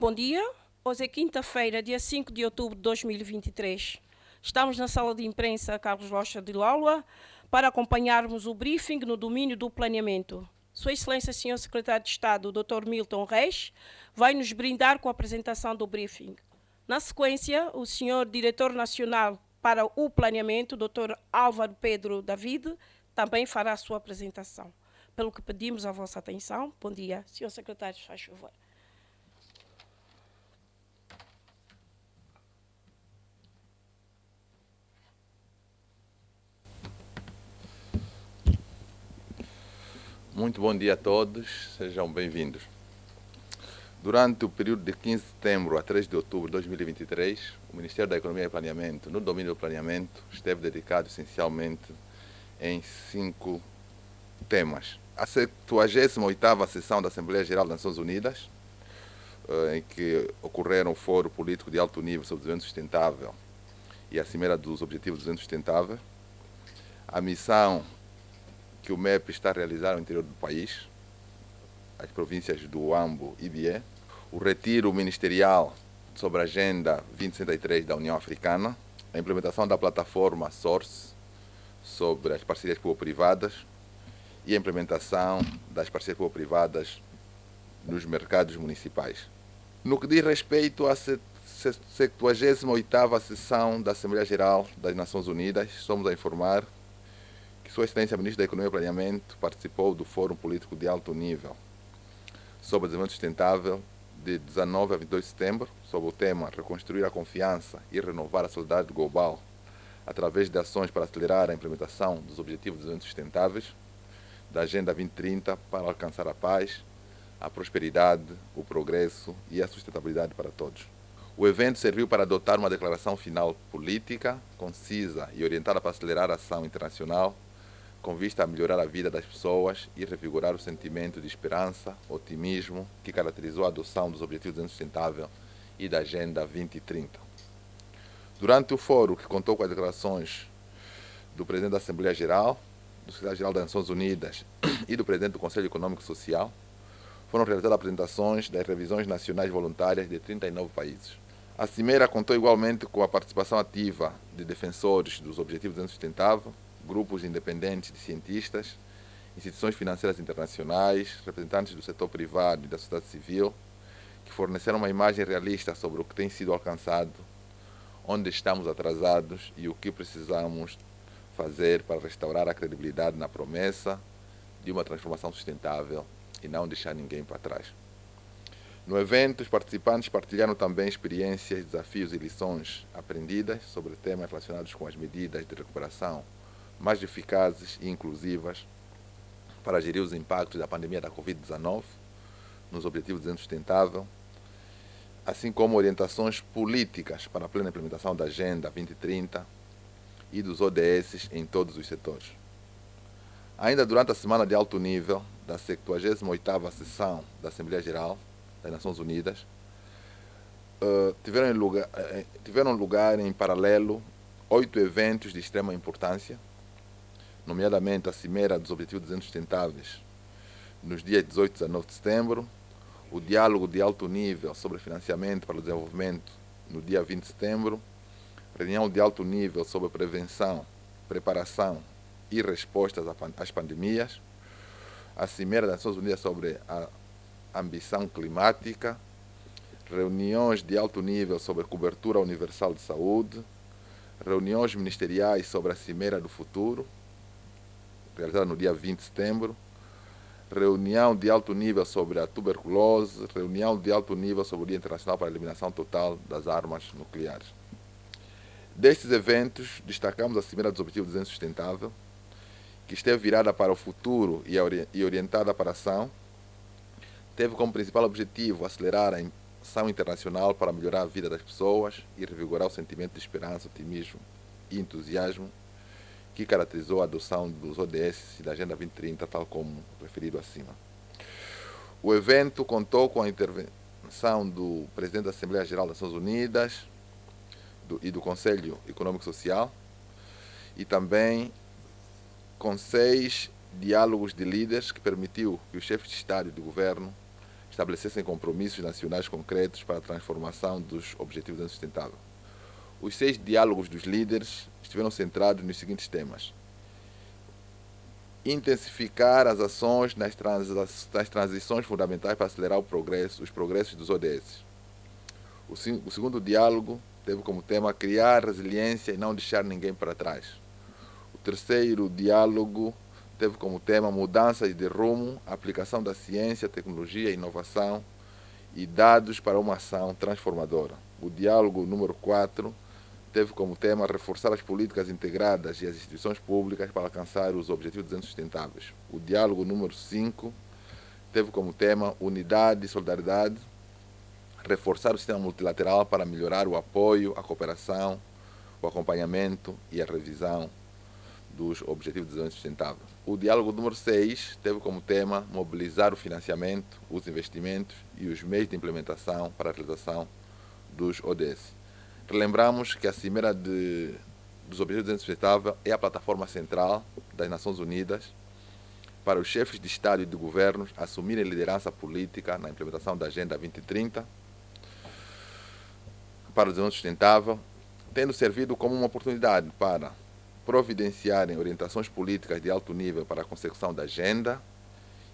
bom dia. Hoje é quinta-feira, dia 5 de outubro de 2023. Estamos na sala de imprensa Carlos Rocha de Lola para acompanharmos o briefing no domínio do planeamento. Sua Excelência, Senhor Secretário de Estado, Dr. Milton Reis, vai nos brindar com a apresentação do briefing. Na sequência, o Senhor Diretor Nacional para o Planeamento, Dr. Álvaro Pedro David, também fará a sua apresentação. Pelo que pedimos a vossa atenção. Bom dia. Senhor Secretário, faz favor. Muito bom dia a todos, sejam bem-vindos. Durante o período de 15 de setembro a 3 de outubro de 2023, o Ministério da Economia e Planeamento, no domínio do planeamento, esteve dedicado essencialmente em 5 temas. A 78ª sessão da Assembleia Geral das Nações Unidas, em que ocorreram o Fórum Político de Alto Nível sobre Desenvolvimento Sustentável e a Cimeira dos Objetivos de Desenvolvimento Sustentável, a missão que o MEP está a realizar no interior do país, as províncias do Huambo e Bié, o retiro ministerial sobre a Agenda 2063 da União Africana, a implementação da plataforma SOURCE sobre as parcerias público-privadas e a implementação das parcerias público-privadas nos mercados municipais. No que diz respeito à 78ª sessão da Assembleia Geral das Nações Unidas, somos a informar que Sua Excelência Ministro da Economia e Planeamento participou do Fórum Político de Alto Nível sobre Desenvolvimento Sustentável de 19 a 22 de setembro, sob o tema Reconstruir a Confiança e Renovar a Solidariedade Global através de ações para acelerar a implementação dos Objetivos de Desenvolvimento Sustentáveis da Agenda 2030 para alcançar a paz, a prosperidade, o progresso e a sustentabilidade para todos. O evento serviu para adotar uma declaração final política, concisa e orientada para acelerar a ação internacional com vista a melhorar a vida das pessoas e revigorar o sentimento de esperança, otimismo que caracterizou a adoção dos Objetivos de Desenvolvimento Sustentável e da Agenda 2030. Durante o fórum, que contou com as declarações do Presidente da Assembleia Geral, do Secretário-Geral das Nações Unidas e do Presidente do Conselho Econômico e Social, foram realizadas apresentações das revisões nacionais voluntárias de 39 países. A Cimeira contou igualmente com a participação ativa de defensores dos Objetivos de Desenvolvimento Sustentável, grupos independentes de cientistas, instituições financeiras internacionais, representantes do setor privado e da sociedade civil, que forneceram uma imagem realista sobre o que tem sido alcançado, onde estamos atrasados e o que precisamos fazer para restaurar a credibilidade na promessa de uma transformação sustentável e não deixar ninguém para trás. No evento, os participantes partilharam também experiências, desafios e lições aprendidas sobre temas relacionados com as medidas de recuperação mais eficazes e inclusivas para gerir os impactos da pandemia da Covid-19 nos Objetivos de Desenvolvimento Sustentável, assim como orientações políticas para a plena implementação da Agenda 2030 e dos ODS em todos os setores. Ainda durante a semana de alto nível da 78ª sessão da Assembleia Geral das Nações Unidas, tiveram lugar em paralelo 8 eventos de extrema importância, nomeadamente a Cimeira dos Objetivos de Desenvolvimento Sustentáveis, nos dias 18 e 19 de setembro, o Diálogo de Alto Nível sobre Financiamento para o Desenvolvimento, no dia 20 de setembro, reunião de alto nível sobre prevenção, preparação e respostas às pandemias, a Cimeira das Nações Unidas sobre a ambição climática, reuniões de alto nível sobre cobertura universal de saúde, reuniões ministeriais sobre a Cimeira do Futuro, realizada no dia 20 de setembro, reunião de alto nível sobre a tuberculose, reunião de alto nível sobre o Dia Internacional para a Eliminação Total das Armas Nucleares. Destes eventos, destacamos a Cimeira dos Objetivos de Desenvolvimento Sustentável, que esteve virada para o futuro e orientada para a ação, teve como principal objetivo acelerar a ação internacional para melhorar a vida das pessoas e revigorar o sentimento de esperança, otimismo e entusiasmo que caracterizou a adoção dos ODS e da Agenda 2030, tal como referido acima. O evento contou com a intervenção do Presidente da Assembleia Geral das Nações Unidas e do Conselho Econômico e Social, e também com 6 diálogos de líderes que permitiu que os chefes de Estado e de Governo estabelecessem compromissos nacionais concretos para a transformação dos Objetivos de Desenvolvimento Sustentável. Os 6 diálogos dos líderes estiveram centrados nos seguintes temas: intensificar as ações nas transições fundamentais para acelerar os progressos dos ODS. O segundo diálogo teve como tema criar resiliência e não deixar ninguém para trás. O terceiro diálogo teve como tema mudanças de rumo, aplicação da ciência, tecnologia, inovação e dados para uma ação transformadora. O diálogo número 4 teve como tema reforçar as políticas integradas e as instituições públicas para alcançar os Objetivos de Desenvolvimento Sustentáveis. O diálogo número 5 teve como tema unidade e solidariedade, reforçar o sistema multilateral para melhorar o apoio, a cooperação, o acompanhamento e a revisão dos Objetivos de Desenvolvimento Sustentável. O diálogo número 6 teve como tema mobilizar o financiamento, os investimentos e os meios de implementação para a realização dos ODS. Relembramos que a Cimeira dos Objetivos de Desenvolvimento Sustentável é a plataforma central das Nações Unidas para os chefes de Estado e de governos assumirem liderança política na implementação da Agenda 2030 para o desenvolvimento sustentável, tendo servido como uma oportunidade para providenciarem orientações políticas de alto nível para a consecução da agenda,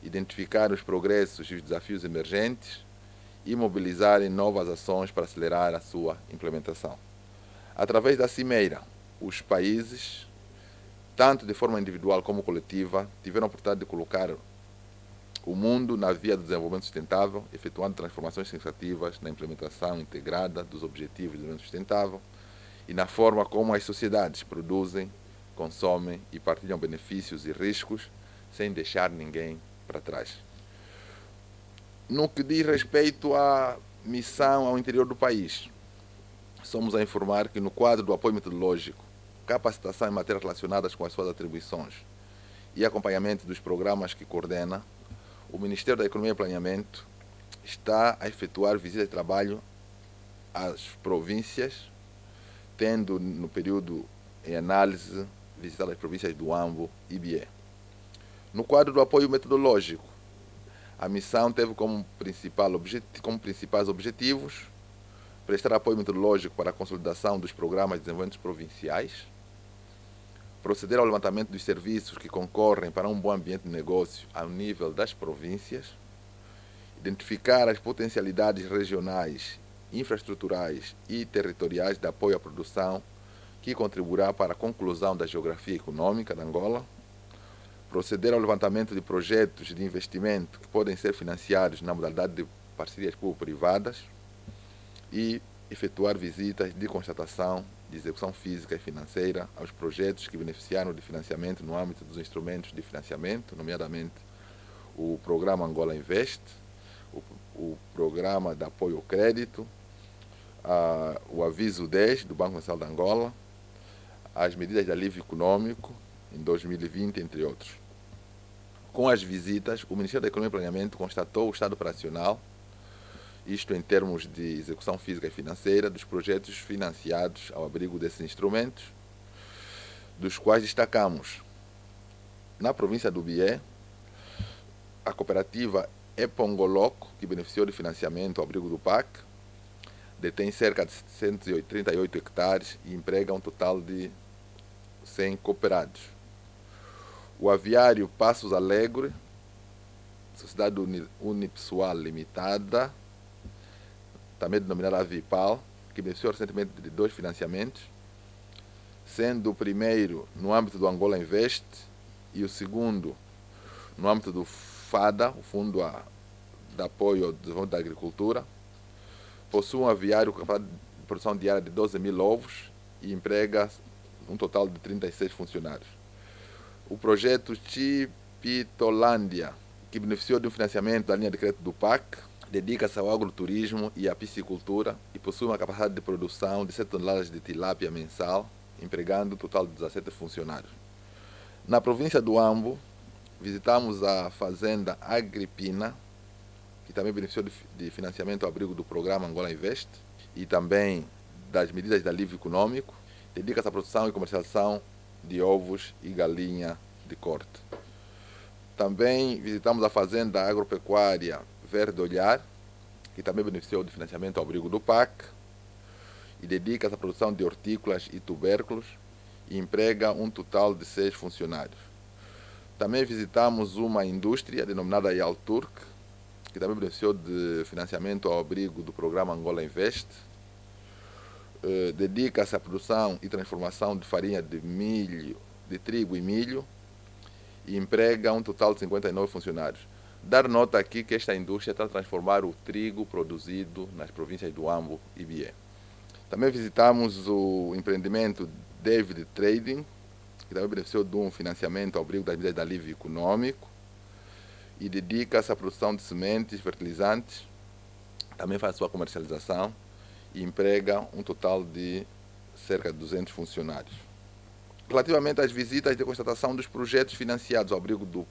identificar os progressos e os desafios emergentes e mobilizarem novas ações para acelerar a sua implementação. Através da Cimeira, os países, tanto de forma individual como coletiva, tiveram a oportunidade de colocar o mundo na via do desenvolvimento sustentável, efetuando transformações significativas na implementação integrada dos Objetivos de Desenvolvimento Sustentável e na forma como as sociedades produzem, consomem e partilham benefícios e riscos sem deixar ninguém para trás. No que diz respeito à missão ao interior do país, somos a informar que no quadro do apoio metodológico, capacitação em matérias relacionadas com as suas atribuições e acompanhamento dos programas que coordena, o Ministério da Economia e Planeamento está a efetuar visitas de trabalho às províncias, tendo no período em análise visitado as províncias do Ambo e Bié. No quadro do apoio metodológico, a missão teve como principais objetivos prestar apoio metodológico para a consolidação dos programas de desenvolvimento provinciais, proceder ao levantamento dos serviços que concorrem para um bom ambiente de negócio ao nível das províncias, identificar as potencialidades regionais, infraestruturais e territoriais de apoio à produção que contribuirá para a conclusão da geografia econômica da Angola, proceder ao levantamento de projetos de investimento que podem ser financiados na modalidade de parcerias público-privadas e efetuar visitas de constatação de execução física e financeira aos projetos que beneficiaram de financiamento no âmbito dos instrumentos de financiamento, nomeadamente o Programa Angola Invest, o Programa de Apoio ao Crédito, o Aviso 10 do Banco Nacional de Angola, as medidas de alívio econômico em 2020, entre outros. Com as visitas, o Ministério da Economia e Planeamento constatou o estado operacional, isto em termos de execução física e financeira, dos projetos financiados ao abrigo desses instrumentos, dos quais destacamos, na província do Bié, a cooperativa Epongoloco, que beneficiou de financiamento ao abrigo do PAC, detém cerca de 738 hectares e emprega um total de 100 cooperados. O aviário Passos Alegre, Sociedade Unipessoal Limitada, também denominada Avipal, que beneficiou recentemente de 2 financiamentos, sendo o primeiro no âmbito do Angola Invest e o segundo no âmbito do FADA, o Fundo de Apoio ao Desenvolvimento da Agricultura. Possui um aviário com capacidade de produção diária de 12 mil ovos e emprega um total de 36 funcionários. O projeto Chipitolândia, que beneficiou de um financiamento da linha de crédito do PAC, dedica-se ao agroturismo e à piscicultura e possui uma capacidade de produção de 7 toneladas de tilápia mensal, empregando um total de 17 funcionários. Na província do Ambo, visitamos a fazenda Agripina, que também beneficiou de financiamento ao abrigo do programa Angola Invest e também das medidas de alívio econômico. Dedica-se à produção e comercialização de ovos e galinha de corte. Também visitamos a fazenda agropecuária Verde Olhar, que também beneficiou do financiamento ao abrigo do PAC e dedica-se à produção de hortícolas e tubérculos e emprega um total de 6 funcionários. Também visitamos uma indústria denominada Yalturk, que também beneficiou de financiamento ao abrigo do programa Angola Invest. Dedica-se à produção e transformação de farinha de milho, de trigo e milho e emprega um total de 59 funcionários. Dar nota aqui que esta indústria está a transformar o trigo produzido nas províncias do Ambo e Bié. Também visitamos o empreendimento David Trading, que também beneficiou de um financiamento ao abrigo das medidas de alívio econômico e dedica-se à produção de sementes, fertilizantes, também faz a sua comercialização e emprega um total de cerca de 200 funcionários. Relativamente às visitas de constatação dos projetos financiados ao abrigo do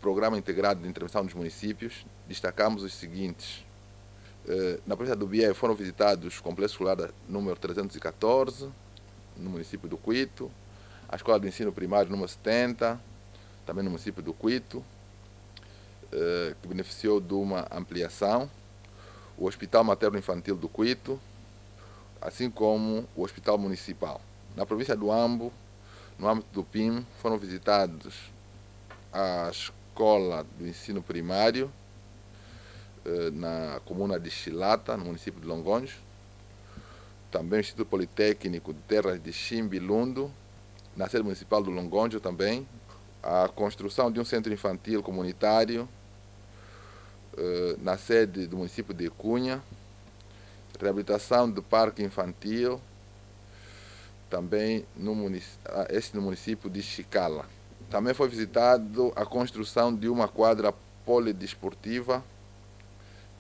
Programa Integrado de Intervenção dos Municípios, destacamos os seguintes. Na província do Bié foram visitados o Complexo Escolar número 314, no município do Cuito, a Escola do Ensino Primário número 70, também no município do Cuito, que beneficiou de uma ampliação, o Hospital Materno-Infantil do Cuito, assim como o Hospital Municipal. Na província do Ambo, no âmbito do PIM, foram visitados a Escola do Ensino Primário, na comuna de Chilata, no município de Longonhos, também o Instituto Politécnico de Terras de Chimbilundo, na sede municipal do Longonho também, a construção de um centro infantil comunitário na sede do município de Cunha, reabilitação do parque infantil, também no município de Chicala. Também foi visitado a construção de uma quadra polidesportiva,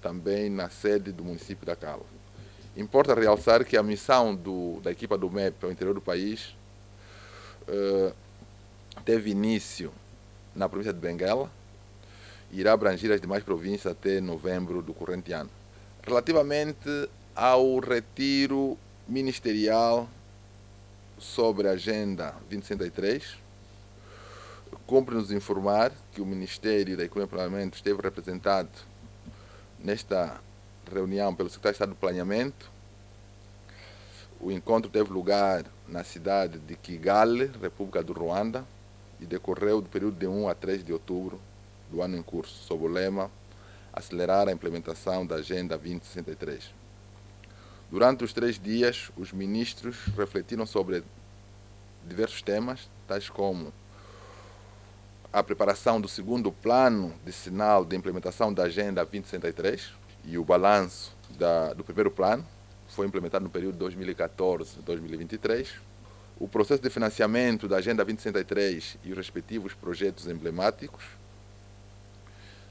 também na sede do município da Cala. Importa realçar que a missão da equipa do MEP ao interior do país teve início na província de Benguela e irá abranger as demais províncias até novembro do corrente ano. Relativamente ao retiro ministerial sobre a Agenda 2063, cumpre-nos informar que o Ministério da Economia e Planeamento esteve representado nesta reunião pelo Secretário de Estado do Planeamento. O encontro teve lugar na cidade de Kigali, República do Ruanda, e decorreu do período de 1 a 3 de outubro do ano em curso, sob o lema Acelerar a implementação da Agenda 2063. Durante os 3 dias, os ministros refletiram sobre diversos temas, tais como a preparação do segundo plano decenal de implementação da Agenda 2063 e o balanço do primeiro plano, que foi implementado no período 2014-2023, o processo de financiamento da Agenda 2063 e os respectivos projetos emblemáticos,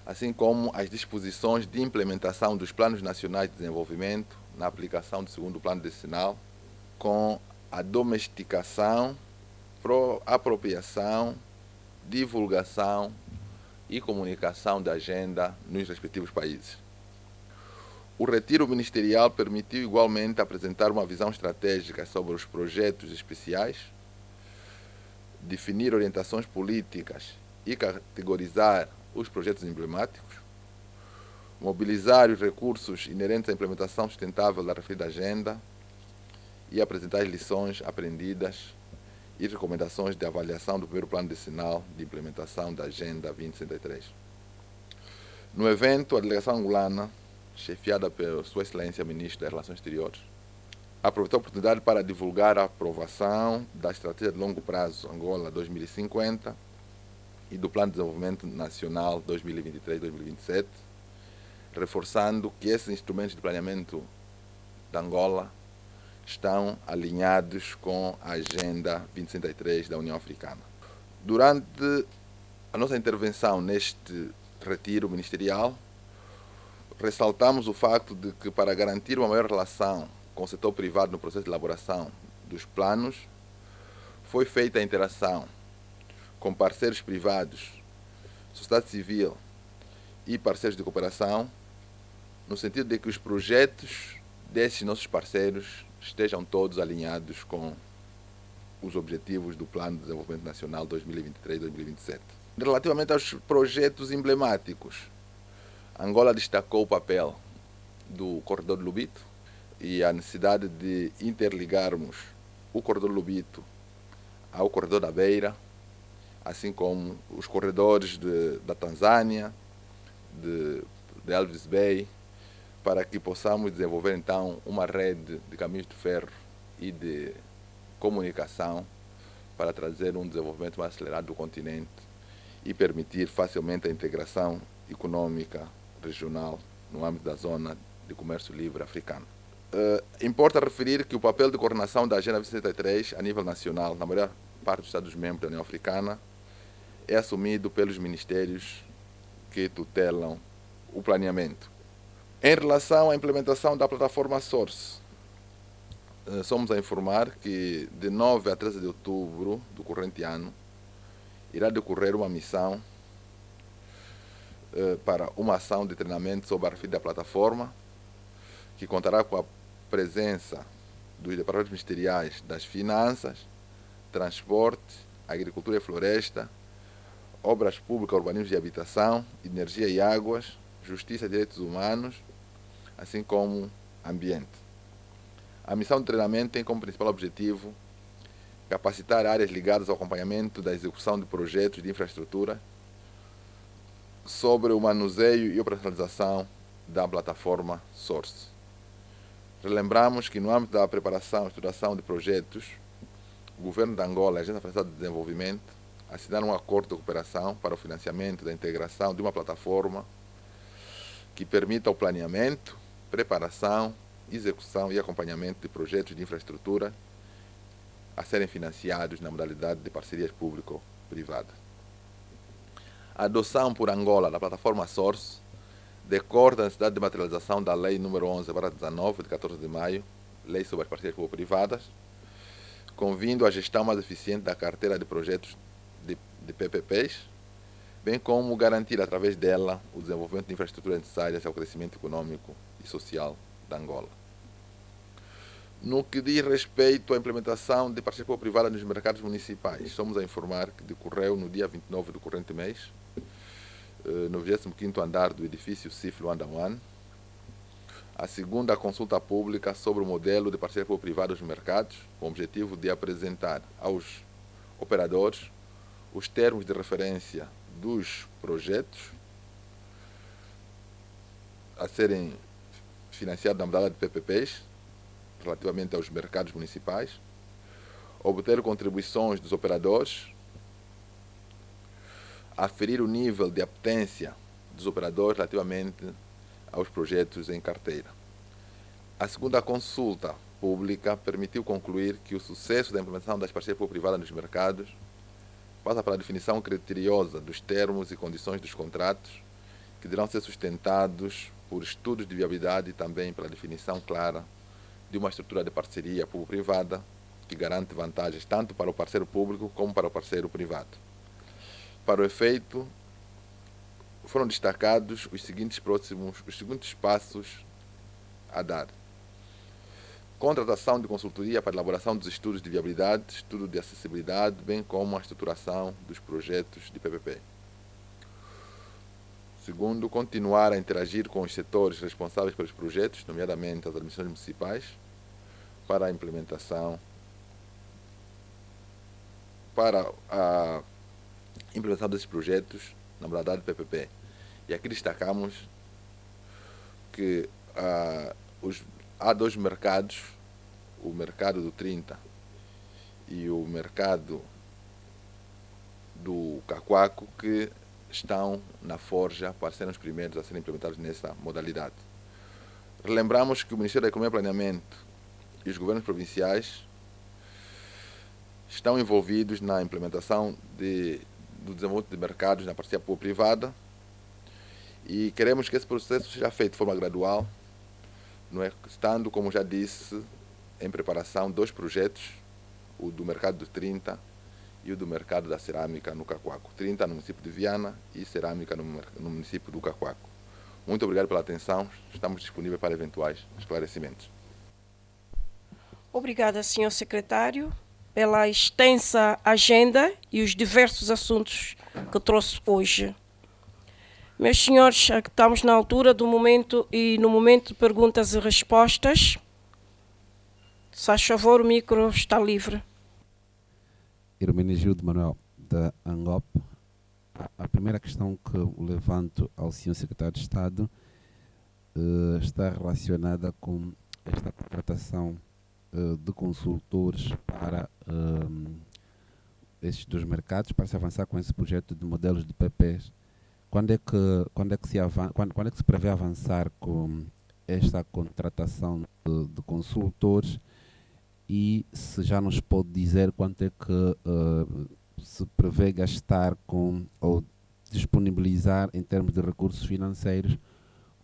assim como as disposições de implementação dos planos nacionais de desenvolvimento na aplicação do segundo plano decenal, com a domesticação, apropriação, divulgação e comunicação da agenda nos respectivos países. O retiro ministerial permitiu igualmente apresentar uma visão estratégica sobre os projetos especiais, definir orientações políticas e categorizar os projetos emblemáticos, mobilizar os recursos inerentes à implementação sustentável da referida agenda e apresentar as lições aprendidas e recomendações de avaliação do primeiro plano decenal de implementação da Agenda 2063. No evento, a delegação angolana, chefiada por Sua Excelência Ministro das Relações Exteriores, aproveitou a oportunidade para divulgar a aprovação da Estratégia de Longo Prazo Angola 2050 e do Plano de Desenvolvimento Nacional 2023-2027, reforçando que esses instrumentos de planeamento da Angola estão alinhados com a Agenda 2063 da União Africana. Durante a nossa intervenção neste retiro ministerial, ressaltamos o facto de que, para garantir uma maior relação com o setor privado no processo de elaboração dos planos, foi feita a interação com parceiros privados, sociedade civil e parceiros de cooperação, no sentido de que os projetos desses nossos parceiros estejam todos alinhados com os objetivos do Plano de Desenvolvimento Nacional 2023-2027. Relativamente aos projetos emblemáticos, Angola destacou o papel do corredor de Lobito e a necessidade de interligarmos o corredor de Lobito ao corredor da Beira, assim como os corredores da Tanzânia, de Elvis Bay, para que possamos desenvolver então uma rede de caminhos de ferro e de comunicação para trazer um desenvolvimento mais acelerado do continente e permitir facilmente a integração econômica regional no âmbito da zona de comércio livre africana. Importa referir que o papel de coordenação da Agenda 2063 a nível nacional, na maior parte dos Estados-membros da União Africana, é assumido pelos ministérios que tutelam o planeamento. Em relação à implementação da plataforma Source, somos a informar que de 9 a 13 de outubro do corrente ano irá decorrer uma missão para uma ação de treinamento sobre a refit da plataforma, que contará com a presença dos departamentos ministeriais das Finanças, Transporte, Agricultura e Floresta, Obras Públicas, Urbanismo e Habitação, Energia e Águas, Justiça e Direitos Humanos, assim como Ambiente. A missão de treinamento tem como principal objetivo capacitar áreas ligadas ao acompanhamento da execução de projetos de infraestrutura sobre o manuseio e operacionalização da plataforma Source. Relembramos que no âmbito da preparação e estruturação de projetos, o Governo de Angola e a Agência Francesa de Desenvolvimento assinaram um acordo de cooperação para o financiamento da integração de uma plataforma que permita o planeamento, preparação, execução e acompanhamento de projetos de infraestrutura a serem financiados na modalidade de parcerias público-privadas. A adoção por Angola da plataforma Source decorre da necessidade de materialização da Lei nº 11/19, de 14 de maio, Lei sobre as Parcerias Público-Privadas, convindo a gestão mais eficiente da carteira de projetos de PPPs, bem como garantir, através dela, o desenvolvimento de infraestruturas necessárias ao crescimento econômico e social da Angola. No que diz respeito à implementação de parceria público-privada nos mercados municipais, somos a informar que decorreu no dia 29 do corrente mês, no 25º andar do edifício CIF Luanda One, a segunda consulta pública sobre o modelo de parceria público-privada nos mercados, com o objetivo de apresentar aos operadores os termos de referência dos projetos a serem financiados na modalidade de PPPs, relativamente aos mercados municipais, obter contribuições dos operadores, aferir o nível de apetência dos operadores relativamente aos projetos em carteira. A segunda consulta pública permitiu concluir que o sucesso da implementação das parcerias público-privadas nos mercados passa pela definição criteriosa dos termos e condições dos contratos, que deverão ser sustentados por estudos de viabilidade e também pela definição clara de uma estrutura de parceria público-privada que garante vantagens tanto para o parceiro público como para o parceiro privado. Para o efeito, foram destacados os seguintes passos a dar: contratação de consultoria para elaboração dos estudos de viabilidade, estudo de acessibilidade, bem como a estruturação dos projetos de PPP. Segundo, continuar a interagir com os setores responsáveis pelos projetos, nomeadamente as administrações municipais, para a implementação desses projetos na modalidade PPP. E aqui destacamos que há dois mercados, o mercado do 30 e o mercado do Cacoaco, que estão na forja para serem os primeiros a serem implementados nessa modalidade. Relembramos que o Ministério da Economia e Planeamento e os governos provinciais estão envolvidos na implementação do desenvolvimento de mercados na parceria público-privada e queremos que esse processo seja feito de forma gradual, não é? Estando, como já disse, em preparação dois projetos, o do mercado do 30 e o do mercado da cerâmica no Cacoaco. 30 no município de Viana e cerâmica no município do Cacoaco. Muito obrigado pela atenção, estamos disponíveis para eventuais esclarecimentos. Obrigada, Sr. Secretário, pela extensa agenda e os diversos assuntos que trouxe hoje. Meus senhores, estamos na altura do momento e no momento de perguntas e respostas. Se faz favor, o micro está livre. Hermenegildo Manuel, da ANGOP. A primeira questão que eu levanto ao senhor secretário de Estado está relacionada com esta contratação de consultores para estes dois mercados, para se avançar com esse projeto de modelos de PPs. Quando é que se prevê avançar com esta contratação de consultores, e se já nos pode dizer quanto é que se prevê gastar com ou disponibilizar em termos de recursos financeiros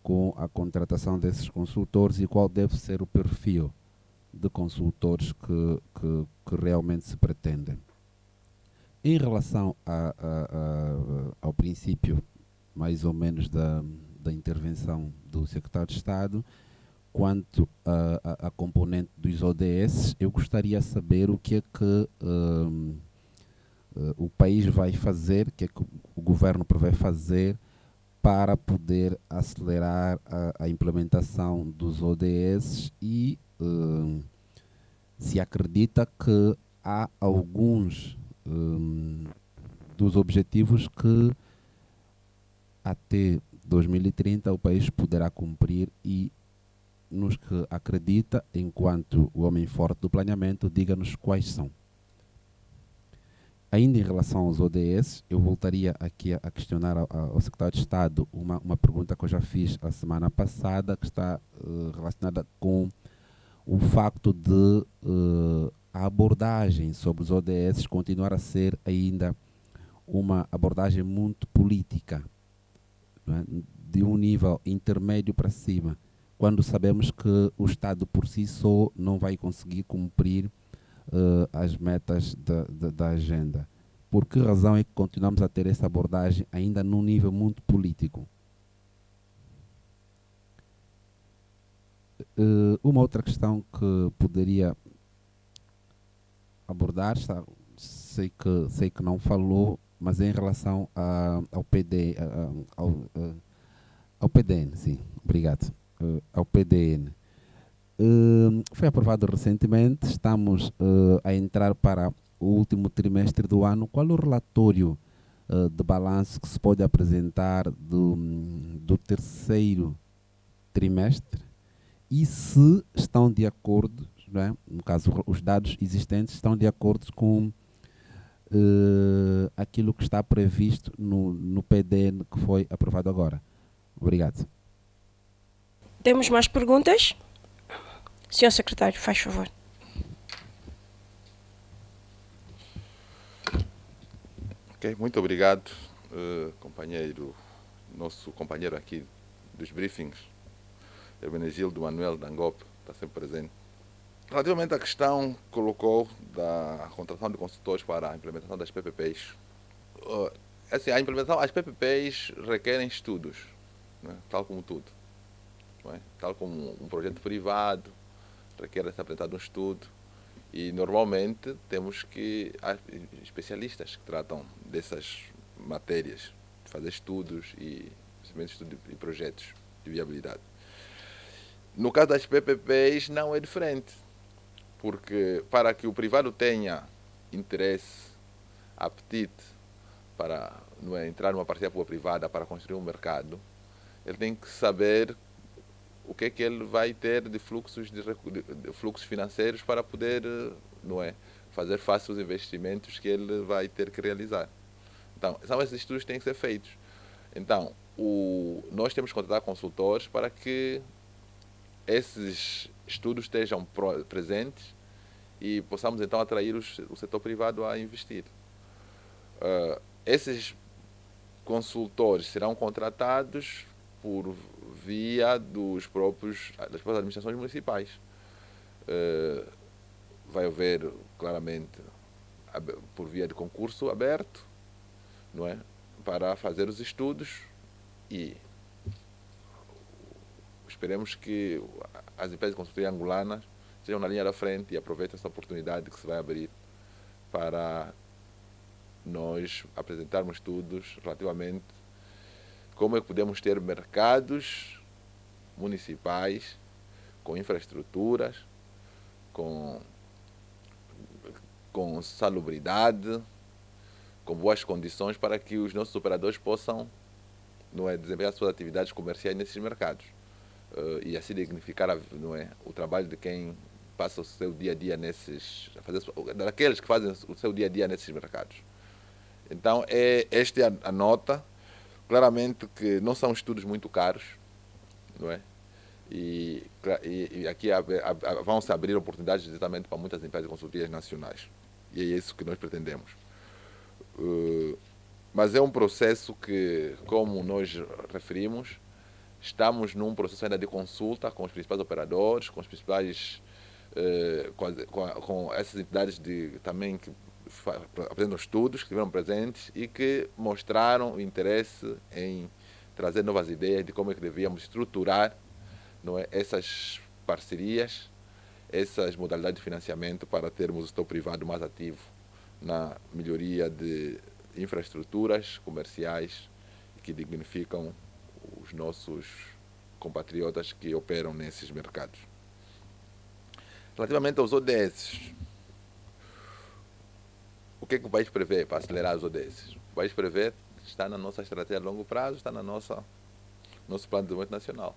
com a contratação desses consultores, e qual deve ser o perfil de consultores que realmente se pretende. Em relação ao princípio, mais ou menos, da intervenção do secretário de Estado, quanto à componente dos ODS, eu gostaria de saber o que é que o país vai fazer, o que é que o governo prevê fazer para poder acelerar a implementação dos ODS, e se acredita que há alguns dos objetivos que até 2030 o país poderá cumprir, e nos que acredita, enquanto o homem forte do planeamento, diga-nos quais são. Ainda em relação aos ODS, eu voltaria aqui a questionar ao secretário de Estado uma pergunta que eu já fiz a semana passada, que está relacionada com o facto de a abordagem sobre os ODS continuar a ser ainda uma abordagem muito política, não é? De um nível intermédio para cima, quando sabemos que o Estado por si só não vai conseguir cumprir as metas da agenda. Por que razão é que continuamos a ter essa abordagem ainda num nível muito político? Uma outra questão que poderia abordar, sei que não falou, mas é em relação ao PDN, sim, obrigado, ao PDN. Foi aprovado recentemente, estamos a entrar para o último trimestre do ano. Qual é o relatório de balanço que se pode apresentar do terceiro trimestre, e se estão de acordo, não é? No caso, os dados existentes estão de acordo com aquilo que está previsto no PDN que foi aprovado agora? Obrigado. Temos mais perguntas? Senhor secretário, faz favor. Ok, muito obrigado, nosso companheiro aqui dos briefings, Hermenegildo Manuel da ANGOP, está sempre presente. Relativamente à questão que colocou da contratação de consultores para a implementação das PPPs, assim, a implementação, as PPPs requerem estudos, né? Tal como tudo, não é? Tal como um projeto privado requer ser apresentado um estudo, e normalmente temos que há especialistas que tratam dessas matérias, de fazer estudos e projetos de viabilidade. No caso das PPPs não é diferente, porque para que o privado tenha interesse, apetite para, não é, entrar numa parceria público-privada para construir um mercado, ele tem que saber o que é que ele vai ter de fluxos financeiros para poder, não é, fazer face aos investimentos que ele vai ter que realizar. Então, são esses estudos que têm que ser feitos. Então, nós temos que contratar consultores para que esses estudos estejam presentes e possamos então atrair o setor privado a investir. Esses consultores serão contratados por via das próprias administrações municipais. Vai haver, claramente, por via de concurso aberto, não é, para fazer os estudos, e esperemos que as empresas de consultoria angolanas estejam na linha da frente e aproveitem essa oportunidade que se vai abrir para nós apresentarmos estudos relativamente como é que podemos ter mercados municipais com infraestruturas, com salubridade, com boas condições para que os nossos operadores possam, não é, desempenhar suas atividades comerciais nesses mercados. E assim dignificar, não é, o trabalho de quem passa o seu dia a dia daqueles que fazem o seu dia a dia nesses mercados. Então, esta é a nota. Claramente que não são estudos muito caros, não é? E aqui vão se abrir oportunidades diretamente para muitas empresas de consultorias nacionais. E é isso que nós pretendemos. Mas é um processo que, como nós referimos, estamos num processo ainda de consulta com os principais operadores, com os principais, com essas entidades também que apresentam estudos, que estiveram presentes e que mostraram o interesse em trazer novas ideias de como é que devíamos estruturar, não é, essas parcerias, essas modalidades de financiamento para termos o setor privado mais ativo na melhoria de infraestruturas comerciais que dignificam os nossos compatriotas que operam nesses mercados. Relativamente aos ODS, o que o país prevê para acelerar os ODS? O país prevê, está na nossa estratégia a longo prazo, está no nosso plano de desenvolvimento nacional.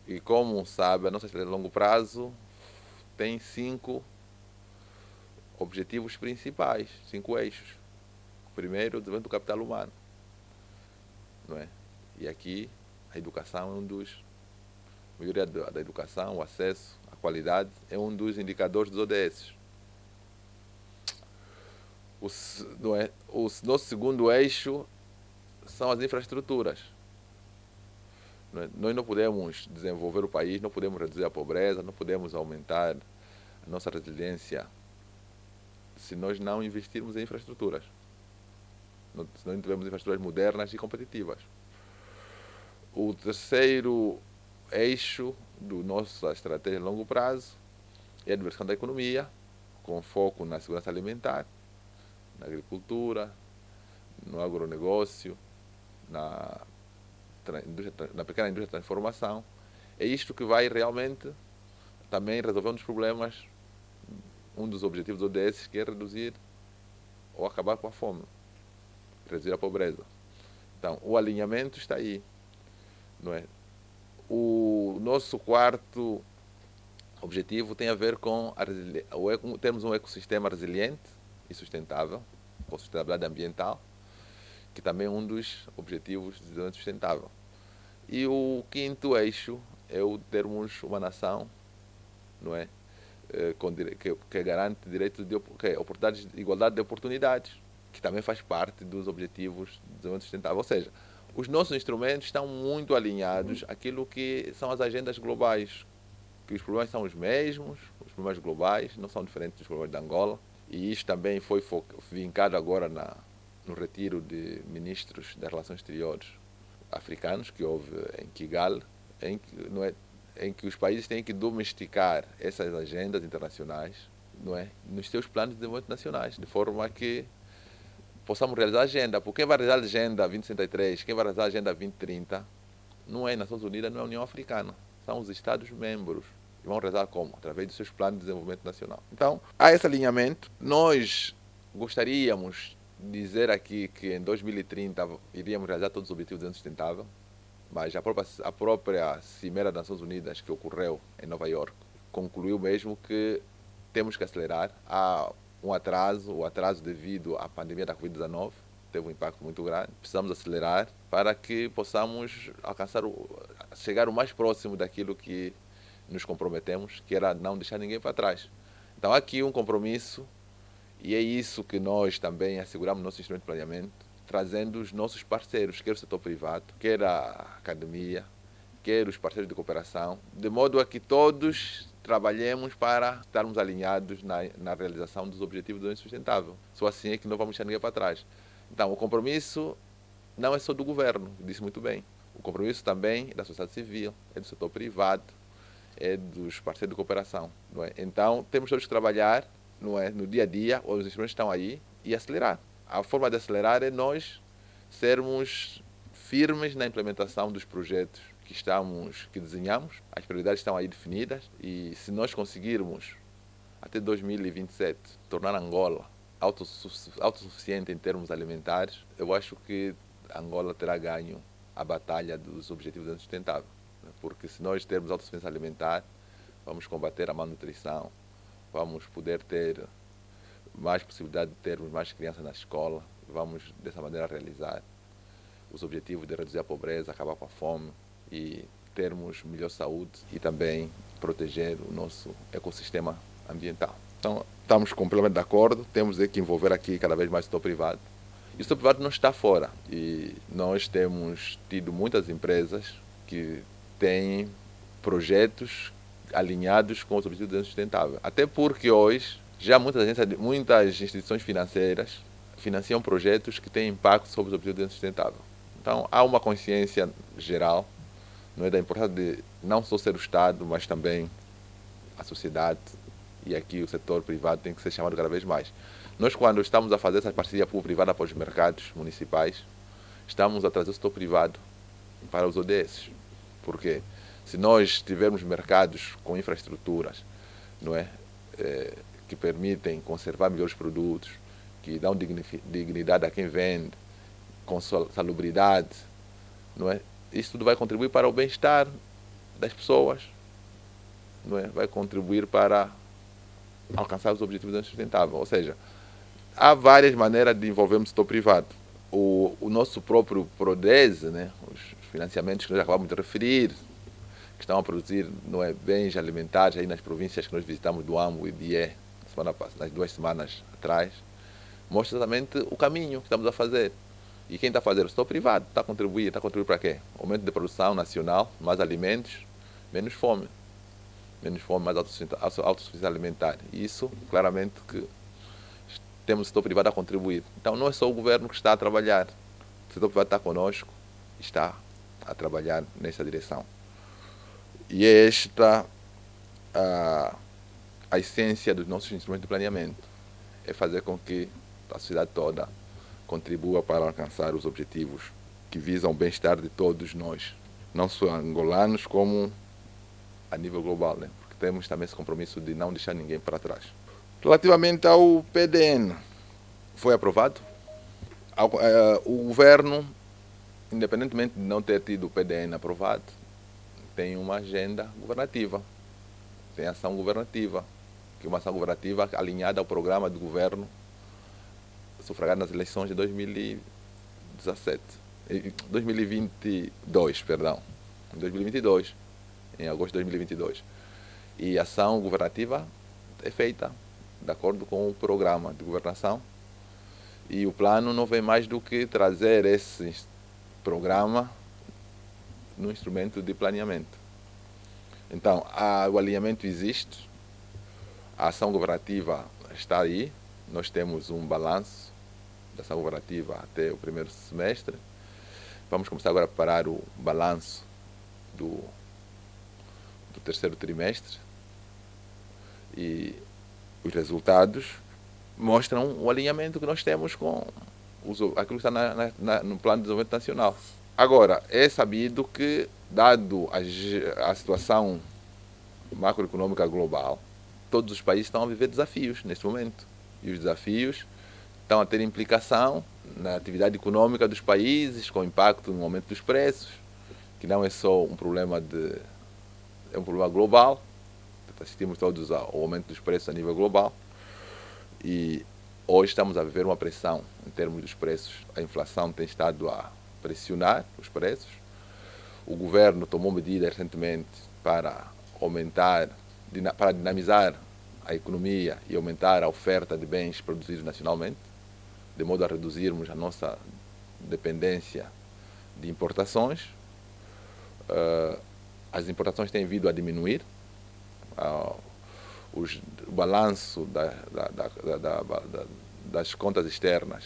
E como sabe, a nossa estratégia a longo prazo tem 5 objetivos principais, 5 eixos. O primeiro, o desenvolvimento do capital humano. Não é? E aqui a educação é um dos... A melhoria da educação, o acesso, a qualidade, é um dos indicadores dos ODS. O nosso segundo eixo são as infraestruturas. Nós não podemos desenvolver o país, não podemos reduzir a pobreza, não podemos aumentar a nossa resiliência se nós não investirmos em infraestruturas. Se nós não tivermos infraestruturas modernas e competitivas. O terceiro eixo do nossa estratégia a longo prazo é a diversificação da economia, com foco na segurança alimentar, na agricultura, no agronegócio, na pequena indústria de transformação. É isto que vai realmente também resolver um dos problemas, um dos objetivos do ODS, que é reduzir ou acabar com a fome, reduzir a pobreza. Então, o alinhamento está aí, não é? O nosso quarto objetivo tem a ver com termos um ecossistema resiliente e sustentável, com sustentabilidade ambiental, que também é um dos objetivos de desenvolvimento sustentável. E o quinto eixo é o termos uma nação, não é? Que garante direitos de oportunidades, igualdade de oportunidades, que também faz parte dos objetivos de desenvolvimento sustentável. Ou seja, os nossos instrumentos estão muito alinhados àquilo que são as agendas globais, que os problemas são os mesmos, os problemas globais não são diferentes dos problemas de Angola. E isso também foi vincado agora no retiro de ministros das relações exteriores africanos, que houve em Kigali, em que os países têm que domesticar essas agendas internacionais, não é, nos seus planos de desenvolvimento nacionais, de forma que possamos realizar a agenda. Porque quem vai realizar a Agenda 2063, quem vai realizar a Agenda 2030, não é as Nações Unidas, não é a União Africana, são os Estados-membros. E vão realizar como? Através dos seus planos de desenvolvimento nacional. Então, há esse alinhamento. Nós gostaríamos de dizer aqui que em 2030 iríamos realizar todos os objetivos de desenvolvimento sustentável, mas a própria Cimeira das Nações Unidas, que ocorreu em Nova York, concluiu mesmo que temos que acelerar. Há o atraso devido à pandemia da Covid-19, teve um impacto muito grande. Precisamos acelerar para que possamos chegar o mais próximo daquilo que nos comprometemos, que era não deixar ninguém para trás. Então, há aqui um compromisso, e é isso que nós também asseguramos no nosso instrumento de planeamento, trazendo os nossos parceiros, quer o setor privado, quer a academia, quer os parceiros de cooperação, de modo a que todos trabalhemos para estarmos alinhados na realização dos objetivos do desenvolvimento sustentável. Só assim é que não vamos deixar ninguém para trás. Então, o compromisso não é só do governo, disse muito bem. O compromisso também é da sociedade civil, é do setor privado, é dos parceiros de cooperação. Não é? Então, temos todos que trabalhar, não é, no dia a dia, os instrumentos estão aí, e acelerar. A forma de acelerar é nós sermos firmes na implementação dos projetos que desenhamos. As prioridades estão aí definidas e se nós conseguirmos até 2027 tornar Angola autossuficiente em termos alimentares, eu acho que Angola terá ganho a batalha dos objetivos de desenvolvimento sustentável. Porque se nós termos autossuficiência alimentar, vamos combater a malnutrição, vamos poder ter mais possibilidade de termos mais crianças na escola, vamos dessa maneira realizar os objetivos de reduzir a pobreza, acabar com a fome e termos melhor saúde e também proteger o nosso ecossistema ambiental. Então, estamos completamente de acordo, temos que envolver aqui cada vez mais o setor privado. E o setor privado não está fora. E nós temos tido muitas empresas que têm projetos alinhados com os objetivos de desenvolvimento sustentável. Até porque hoje, já muitas instituições financeiras financiam projetos que têm impacto sobre os objetivos de desenvolvimento sustentável. Então, há uma consciência geral, não é, da importância de não só ser o Estado, mas também a sociedade, e aqui o setor privado tem que ser chamado cada vez mais. Nós, quando estamos a fazer essa parceria público-privada para os mercados municipais, estamos a trazer o setor privado para os ODS. Porque se nós tivermos mercados com infraestruturas, não é, que permitem conservar melhores produtos, que dão dignidade a quem vende, com salubridade, não é? Isso tudo vai contribuir para o bem-estar das pessoas, não é? Vai contribuir para alcançar os objetivos do sustentável. Ou seja, há várias maneiras de envolvermos o setor privado. O nosso próprio PRODES, né? Os financiamentos que nós acabamos de referir, que estão a produzir, não é, bens alimentares aí nas províncias que nós visitamos do Ambo e Bié, nas 2 semanas atrás, mostra exatamente o caminho que estamos a fazer. E quem está a fazer? O setor privado está a contribuir para quê? Aumento de produção nacional, mais alimentos, menos fome. Menos fome, mais autossuficiência alimentar. E isso, claramente, que temos o setor privado a contribuir. Então, não é só o governo que está a trabalhar. O setor privado está conosco e está a trabalhar nessa direção. E é esta a essência dos nossos instrumentos de planeamento. É fazer com que a sociedade toda contribua para alcançar os objetivos que visam o bem-estar de todos nós, não só angolanos, como a nível global, né? Porque temos também esse compromisso de não deixar ninguém para trás. Relativamente ao PDN, foi aprovado. O governo, independentemente de não ter tido o PDN aprovado, tem uma agenda governativa, tem ação governativa, que é uma ação governativa alinhada ao programa do governo sufragado nas eleições de 2022, em agosto de 2022. E a ação governativa é feita de acordo com o programa de governação. E o plano não vem mais do que trazer esse programa no instrumento de planeamento. Então, o alinhamento existe, a ação governativa está aí, nós temos um balanço da ação governativa até o primeiro semestre. Vamos começar agora a preparar o balanço do terceiro trimestre e os resultados mostram o alinhamento que nós temos com aquilo que está no Plano de Desenvolvimento Nacional. Agora, é sabido que, dado a situação macroeconômica global, todos os países estão a viver desafios neste momento. E os desafios estão a ter implicação na atividade econômica dos países, com impacto no aumento dos preços, que não é só um problema é um problema global. Assistimos todos ao aumento dos preços a nível global. E hoje estamos a viver uma pressão em termos dos preços. A inflação tem estado a pressionar os preços. O governo tomou medidas recentemente para dinamizar a economia e aumentar a oferta de bens produzidos nacionalmente, de modo a reduzirmos a nossa dependência de importações. As importações têm vindo a diminuir. O balanço das contas externas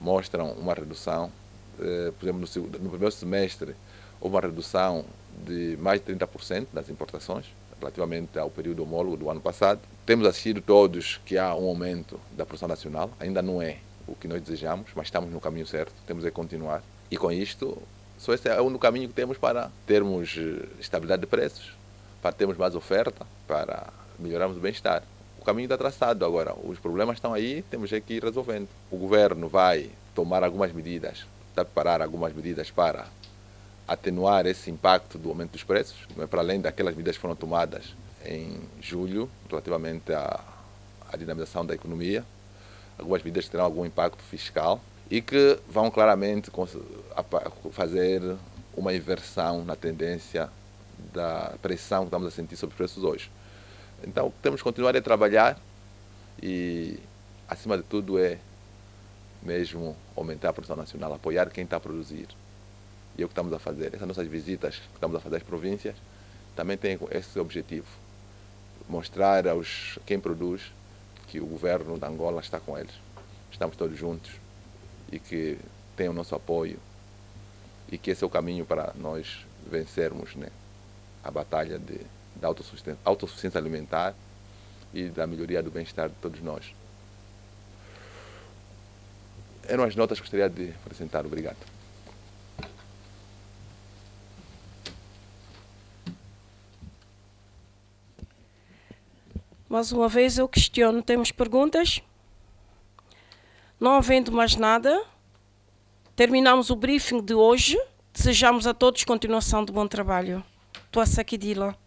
mostram uma redução. Por exemplo, no primeiro semestre houve uma redução de mais de 30% das importações relativamente ao período homólogo do ano passado. Temos assistido todos que há um aumento da produção nacional, ainda não é o que nós desejamos, mas estamos no caminho certo, temos que continuar. E com isto, só esse é o único caminho que temos para termos estabilidade de preços, para termos mais oferta, para melhorarmos o bem-estar. O caminho está traçado agora, os problemas estão aí, temos que ir resolvendo. O governo vai tomar algumas medidas, está a preparar algumas medidas para atenuar esse impacto do aumento dos preços, para além daquelas medidas que foram tomadas em julho, relativamente à dinamização da economia, algumas medidas que terão algum impacto fiscal e que vão claramente fazer uma inversão na tendência da pressão que estamos a sentir sobre os preços hoje. Então, temos que continuar a trabalhar e, acima de tudo, é mesmo aumentar a produção nacional, apoiar quem está a produzir. E é o que estamos a fazer. Essas nossas visitas que estamos a fazer às províncias também têm esse objetivo. Mostrar a quem produz que o governo de Angola está com eles. Estamos todos juntos e que tem o nosso apoio e que esse é o caminho para nós vencermos, né, a batalha da autossuficiência alimentar e da melhoria do bem-estar de todos nós. Eram as notas que gostaria de apresentar. Obrigado. Mais uma vez eu questiono, temos perguntas? Não havendo mais nada, terminamos o briefing de hoje. Desejamos a todos continuação de bom trabalho. Tua Sakidila.